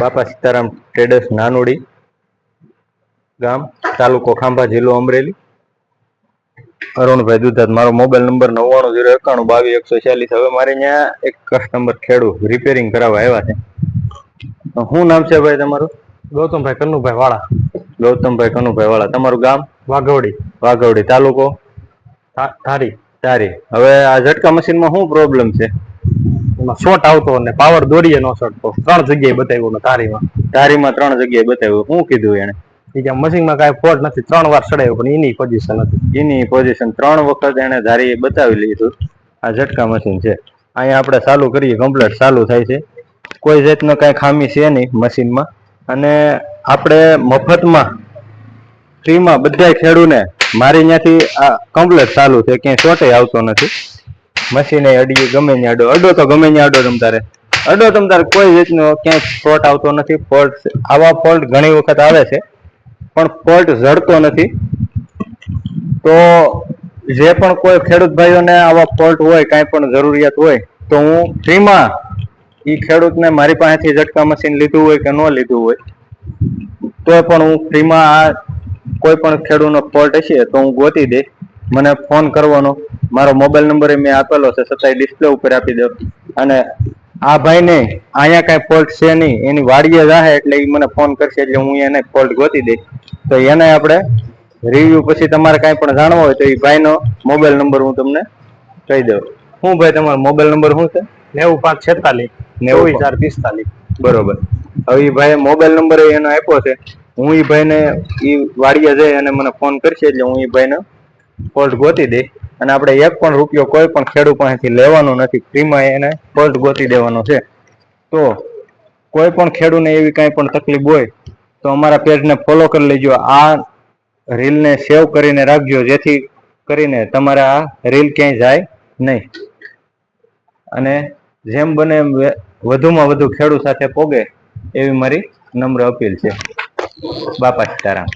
બાપા સીતારામ ટ્રેડર્સ નાનોડી ગામ, તાલુકો ખાંભા, જિલ્લો અમરેલી. અરુણભાઈ દુધાત. મારો મોબાઈલ નંબર 9909122146. હવે મારે ત્યાં એક કસ્ટમર ખેડૂત રિપેરિંગ કરાવવા આવ્યા છે. શું નામ છે ભાઈ તમારું? ગૌતમભાઈ કનુભાઈ વાળા. ગૌતમભાઈ કનુભાઈ વાળા. તમારું ગામ? વાઘવડી. વાઘવડી. તાલુકો? ધારી. ધારી. હવે આ ઝટકા મશીનમાં શું પ્રોબ્લેમ છે? એમાં શોર્ટ આવતો અને પાવર દોરીએ ન ચડતો. 3 જગ્યાએ બતાવ્યું ને ધારીમાં. ધારીમાં 3 જગ્યાએ બતાવ્યું. શું કીધું એને? મશીનમાં કાંઈ ફોલ્ટ નથી. 3 વાર ચડાવ્યું પણ એની પોઝિશન હતી. એની પોઝિશન 3 વખત એને ધારી બતાવી લીધું. આ ઝટકા મશીન છે. અહીંયા આપણે ચાલુ કરીએ, કમ્પ્લીટ ચાલુ થાય છે. કોઈ જાતનો કાંઈ ખામી છે નહીં મશીનમાં. અને આપણે મફતમાં ફ્રીમાં બધા ખેડૂને મારી ત્યાંથી આ કમ્પ્લીટ ચાલુ છે. ક્યાંય શોર્ટે આવતો નથી. મશીને અડીએ ગમે ત્યાં અડો તો ગમે ત્યાં અડો તમ તારે કોઈ રીતનો ક્યાંય ફોલ્ટ આવતો નથી. ફોલ્ટ આવા ફોલ્ટ ઘણી વખત આવે છે પણ ફોલ્ટ જડતો નથી. તો જે પણ કોઈ ખેડૂત ભાઈઓને આવા ફોલ્ટ હોય, કાંઈ પણ જરૂરિયાત હોય તો હું ફ્રીમાં એ ખેડૂતને મારી પાસેથી ઝટકા મશીન લીધું હોય કે ન લીધું હોય તો પણ હું ફ્રીમાં આ કોઈ પણ ખેડૂતનો ફોલ્ટ હશે તો હું ગોતી દઈશ. મને ફોન કરવાનો. મારો મોબાઈલ નંબર મેં આપેલો છે, છતાંય ડિસ્પ્લે ઉપર આપી દઉં. અને આ ભાઈને અહીંયા કાંઈ ફોલ્ટ છે નહીં, એની વાડીએ જાહે એટલે એ મને ફોન કરશે એટલે હું એને ફોલ્ટ ગોતી દઈશ. તો એને આપણે રિવ્યુ પછી તમારે કાંઈ પણ જાણવો હોય તો એ ભાઈનો મોબાઈલ નંબર હું તમને કહી દઉં. શું ભાઈ તમારો મોબાઈલ નંબર શું છે? 9546 24445. બરોબર. હવે એ ભાઈ મોબાઈલ નંબર એનો આપ્યો છે. હું એ ભાઈને એ વાડીએ જઈ અને મને ફોન કરશે એટલે હું એ ભાઈને ફોલ્ટ ગોતી દઈશ. અને આપણે 1 પણ રૂપિયો કોઈ પણ ખેડૂત પાસેથી લેવાનો નથી. ફ્રીમાં એને ફોલ્ટ ગોતી દેવાનો છે. તો કોઈ પણ ખેડૂતને એવી કાંઈ પણ તકલીફ હોય તો અમારા પેજને ફોલો કરી લેજો. આ રીલને સેવ કરીને રાખજો, જેથી કરીને તમારે આ રીલ ક્યાંય જાય નહીં. અને જેમ બને એમ વધુમાં વધુ ખેડૂત સાથે પોગે એવી મારી નમ્ર અપીલ છે. બાપા સીતારામ.